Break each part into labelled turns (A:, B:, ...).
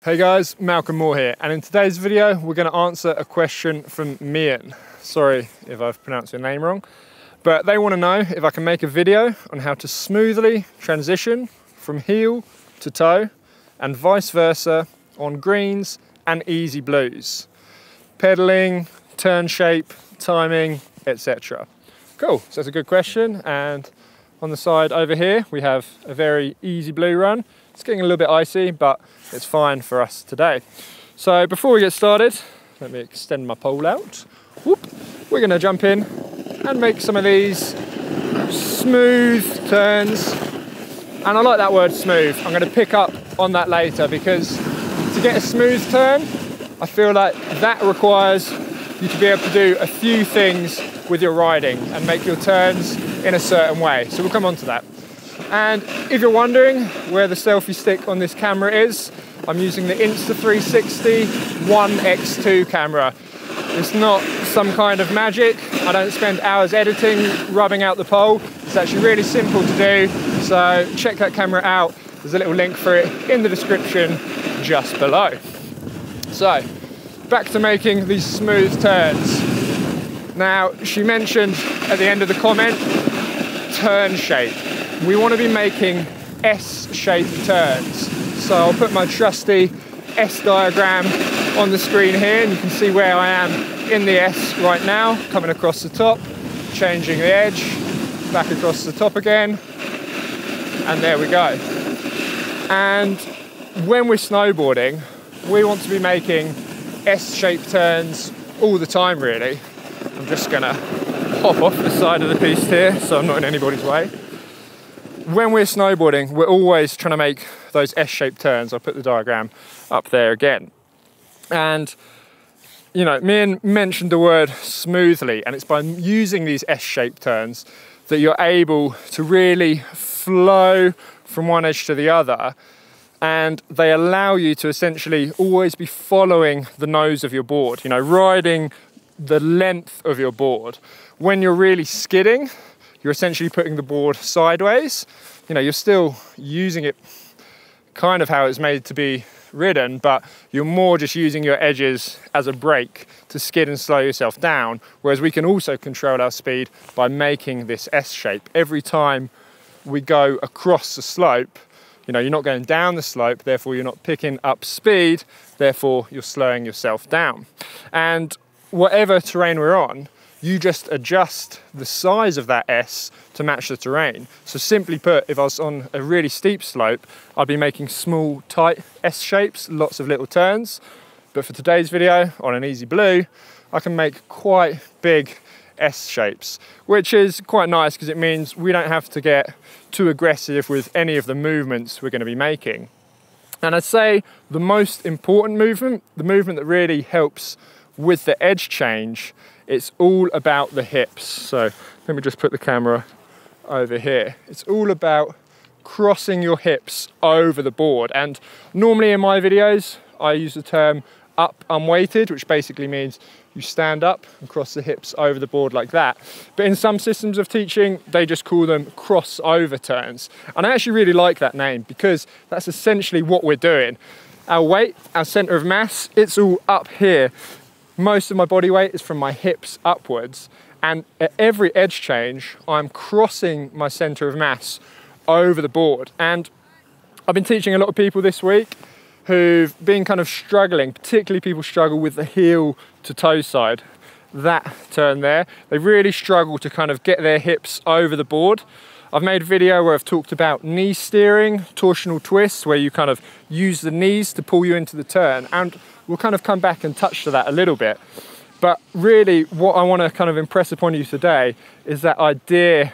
A: Hey guys, Malcolm Moore here, and in today's video we're going to answer a question from Mian. Sorry if I've pronounced your name wrong, but they want to know if I can make a video on how to smoothly transition from heel to toe and vice versa on greens and easy blues. Pedaling, turn shape, timing, etc. Cool, so that's a good question, and on the side over here we have a very easy blue run. It's getting a little bit icy, but it's fine for us today. So before we get started, let me extend my pole out. Whoop. We're going to jump in and make some of these smooth turns. And I like that word smooth. I'm going to pick up on that later, because to get a smooth turn, I feel like that requires you to be able to do a few things with your riding and make your turns in a certain way. So we'll come on to that. And if you're wondering where the selfie stick on this camera is, I'm using the Insta360 1x2 camera. It's not some kind of magic. I don't spend hours editing, rubbing out the pole. It's actually really simple to do. So check that camera out. There's a little link for it in the description just below. So back to making these smooth turns. Now, she mentioned at the end of the comment, turn shape. We want to be making S-shaped turns. So I'll put my trusty S diagram on the screen here, and you can see where I am in the S right now, coming across the top, changing the edge, back across the top again, and there we go. And when we're snowboarding, we want to be making S-shaped turns all the time, really. I'm just gonna hop off the side of the piste here so I'm not in anybody's way. When we're snowboarding, we're always trying to make those S-shaped turns. I'll put the diagram up there again. And, you know, Mian mentioned the word smoothly, and it's by using these S-shaped turns that you're able to really flow from one edge to the other, and they allow you to essentially always be following the nose of your board, you know, riding the length of your board. When you're really skidding, you're essentially putting the board sideways. You know, you're still using it kind of how it's made to be ridden, but you're more just using your edges as a brake to skid and slow yourself down, whereas we can also control our speed by making this S shape. Every time we go across the slope, you know, you're not going down the slope, therefore you're not picking up speed, therefore you're slowing yourself down. And whatever terrain we're on, you just adjust the size of that S to match the terrain. So simply put, if I was on a really steep slope, I'd be making small, tight S shapes, lots of little turns. But for today's video, on an easy blue, I can make quite big S shapes, which is quite nice because it means we don't have to get too aggressive with any of the movements we're going to be making. And I'd say the most important movement, the movement that really helps with the edge change, it's all about the hips. So let me just put the camera over here. It's all about crossing your hips over the board. And normally in my videos, I use the term up unweighted, which basically means you stand up and cross the hips over the board like that. But in some systems of teaching, they just call them crossover turns. And I actually really like that name because that's essentially what we're doing. Our weight, our center of mass, it's all up here. Most of my body weight is from my hips upwards, and at every edge change, I'm crossing my center of mass over the board. And I've been teaching a lot of people this week who've been kind of struggling, particularly people struggle with the heel to toe side. That turn there, they really struggle to kind of get their hips over the board. I've made a video where I've talked about knee steering, torsional twists, where you kind of use the knees to pull you into the turn. And we'll kind of come back and touch to that a little bit. But really what I want to kind of impress upon you today is that idea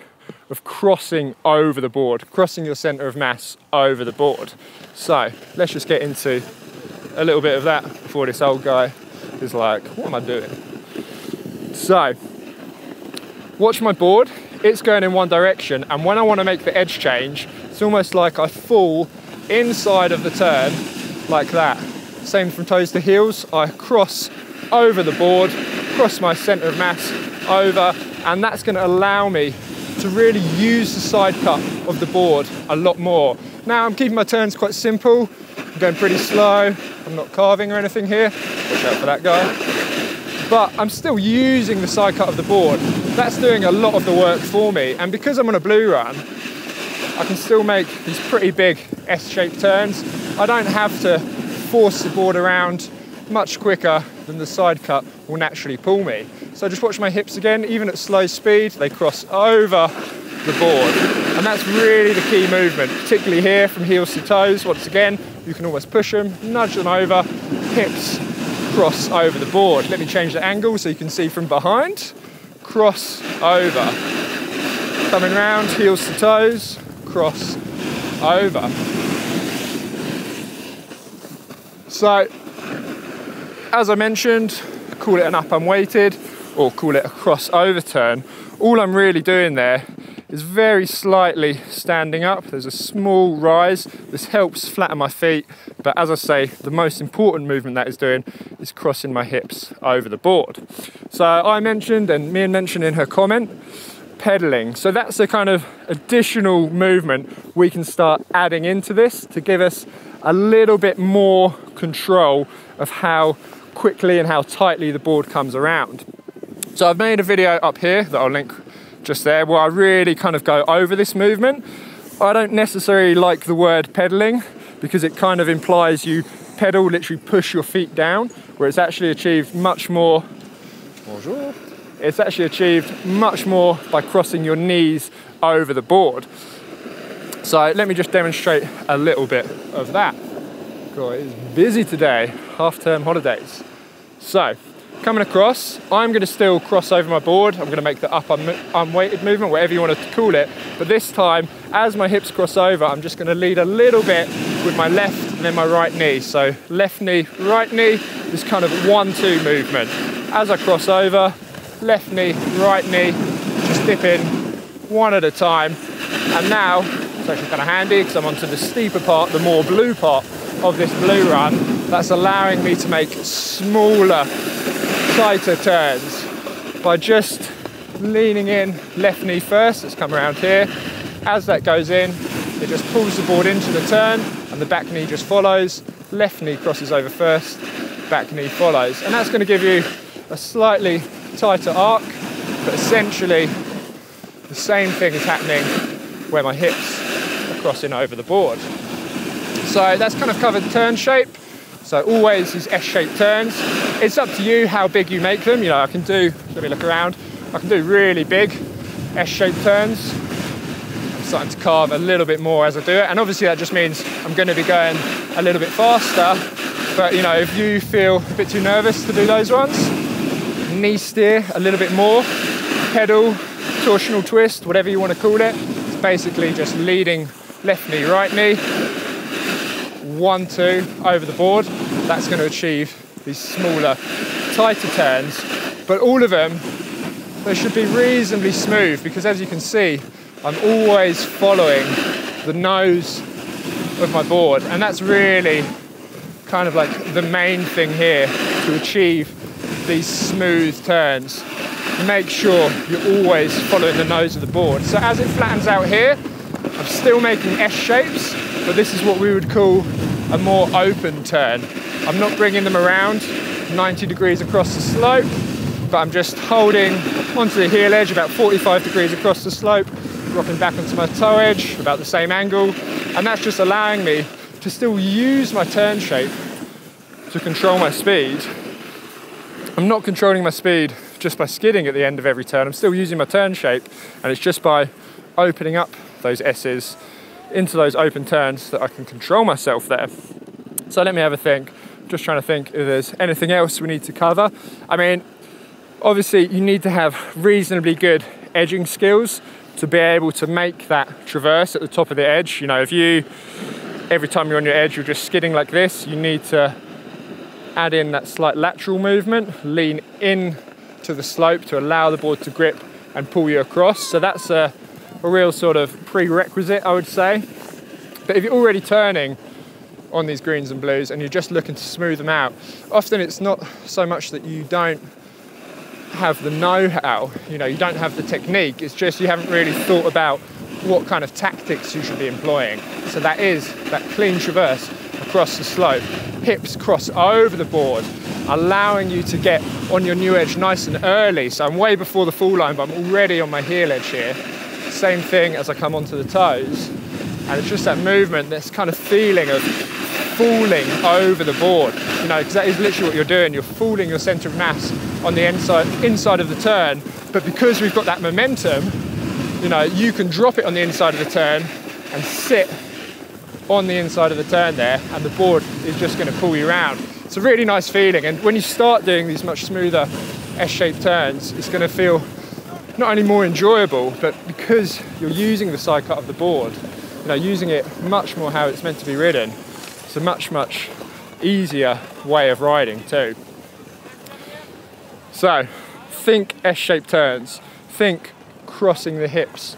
A: of crossing over the board, crossing your center of mass over the board. So let's just get into a little bit of that before this old guy is like, what am I doing? So watch my board. It's going in one direction, and when I want to make the edge change, it's almost like I fall inside of the turn like that. Same from toes to heels, I cross over the board, cross my center of mass over, and that's going to allow me to really use the side cut of the board a lot more. Now I'm keeping my turns quite simple, I'm going pretty slow, I'm not carving or anything here. Watch out for that guy. But I'm still using the side cut of the board. That's doing a lot of the work for me. And because I'm on a blue run, I can still make these pretty big S-shaped turns. I don't have to force the board around much quicker than the side cut will naturally pull me. So just watch my hips again. Even at slow speed, they cross over the board. And that's really the key movement, particularly here from heels to toes. Once again, you can almost push them, nudge them over, hips cross over the board. Let me change the angle so you can see from behind. Cross over. Coming round, heels to toes, cross over. So, as I mentioned, call it an up unweighted or call it a crossover turn. All I'm really doing there is very slightly standing up. There's a small rise. This helps flatten my feet. But as I say, the most important movement that is doing is crossing my hips over the board. So I mentioned, and Mian mentioned in her comment, pedaling. So that's a kind of additional movement we can start adding into this to give us a little bit more control of how quickly and how tightly the board comes around. So I've made a video up here that I'll link just there where I really kind of go over this movement. I don't necessarily like the word pedaling because it kind of implies you pedal, literally push your feet down, where it's actually achieved much more. Bonjour. It's actually achieved much more by crossing your knees over the board. So let me just demonstrate a little bit of that. God, it is busy today, half-term holidays. So, coming across, I'm gonna still cross over my board. I'm gonna make the up unweighted movement, whatever you want to call it. But this time, as my hips cross over, I'm just gonna lead a little bit with my left and then my right knee. So left knee, right knee, this kind of 1-2 movement. As I cross over, left knee, right knee, just dip in one at a time. And now, it's actually kind of handy because I'm onto the steeper part, the more blue part of this blue run. That's allowing me to make smaller, tighter turns by just leaning in left knee first. Let's come around here. As that goes in, it just pulls the board into the turn and the back knee just follows. Left knee crosses over first, back knee follows. And that's going to give you a slightly tighter arc, but essentially the same thing is happening where my hips are crossing over the board. So that's kind of covered turn shape. So always these S-shaped turns. It's up to you how big you make them. You know, I can do, let me look around, I can do really big S-shaped turns. I'm starting to carve a little bit more as I do it. And obviously that just means I'm going to be going a little bit faster. But you know, if you feel a bit too nervous to do those ones, knee steer a little bit more, pedal, torsional twist, whatever you want to call it. It's basically just leading left knee, right knee, 1-2 over the board. That's going to achieve these smaller, tighter turns, but all of them, they should be reasonably smooth because as you can see, I'm always following the nose of my board, and that's really kind of like the main thing here to achieve these smooth turns. Make sure you're always following the nose of the board. So as it flattens out here, I'm still making S shapes, but this is what we would call a more open turn. I'm not bringing them around 90 degrees across the slope, but I'm just holding onto the heel edge about 45 degrees across the slope, dropping back onto my toe edge, about the same angle, and that's just allowing me to still use my turn shape to control my speed. I'm not controlling my speed just by skidding at the end of every turn. I'm still using my turn shape, and it's just by opening up those S's into those open turns that I can control myself there. So let me have a think. I'm just trying to think if there's anything else we need to cover. I mean, obviously you need to have reasonably good edging skills to be able to make that traverse at the top of the edge. You know, if you, every time you're on your edge, you're just skidding like this, you need to add in that slight lateral movement, lean in to the slope to allow the board to grip and pull you across. So that's a real sort of prerequisite, I would say. But if you're already turning on these greens and blues and you're just looking to smooth them out, often it's not so much that you don't have the know-how, you know, you don't have the technique, it's just you haven't really thought about what kind of tactics you should be employing. So that is that clean traverse across the slope. hips cross over the board, allowing you to get on your new edge nice and early. So I'm way before the fall line, but I'm already on my heel edge here. Same thing as I come onto the toes. And it's just that movement, this kind of feeling of falling over the board. You know, because that is literally what you're doing. You're falling your center of mass on the inside of the turn. But because we've got that momentum, you know, you can drop it on the inside of the turn and sit on the inside of the turn there, and the board is just going to pull you around. It's a really nice feeling, and when you start doing these much smoother S-shaped turns, it's going to feel not only more enjoyable, but because you're using the side cut of the board, you know, using it much more how it's meant to be ridden, it's a much easier way of riding too. So think S-shaped turns, think crossing the hips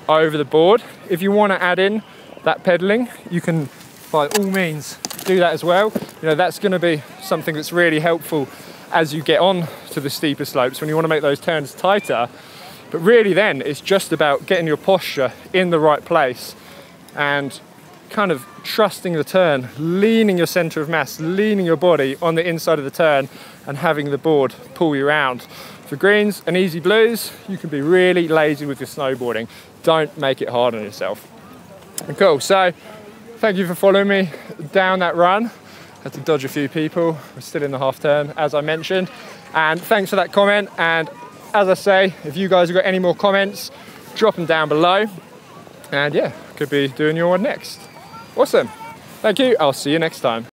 A: over the board. If you want to add in that pedaling, you can by all means do that as well. You know, that's going to be something that's really helpful as you get on to the steeper slopes when you want to make those turns tighter. But really then it's just about getting your posture in the right place and kind of trusting the turn, leaning your center of mass, leaning your body on the inside of the turn and having the board pull you around. For greens and easy blues, you can be really lazy with your snowboarding. Don't make it hard on yourself. Cool, so thank you for following me down that run. Had to dodge a few people. We're still in the half turn, as I mentioned. And thanks for that comment. And as I say, if you guys have got any more comments, drop them down below. And yeah, could be doing your one next. Awesome. Thank you. I'll see you next time.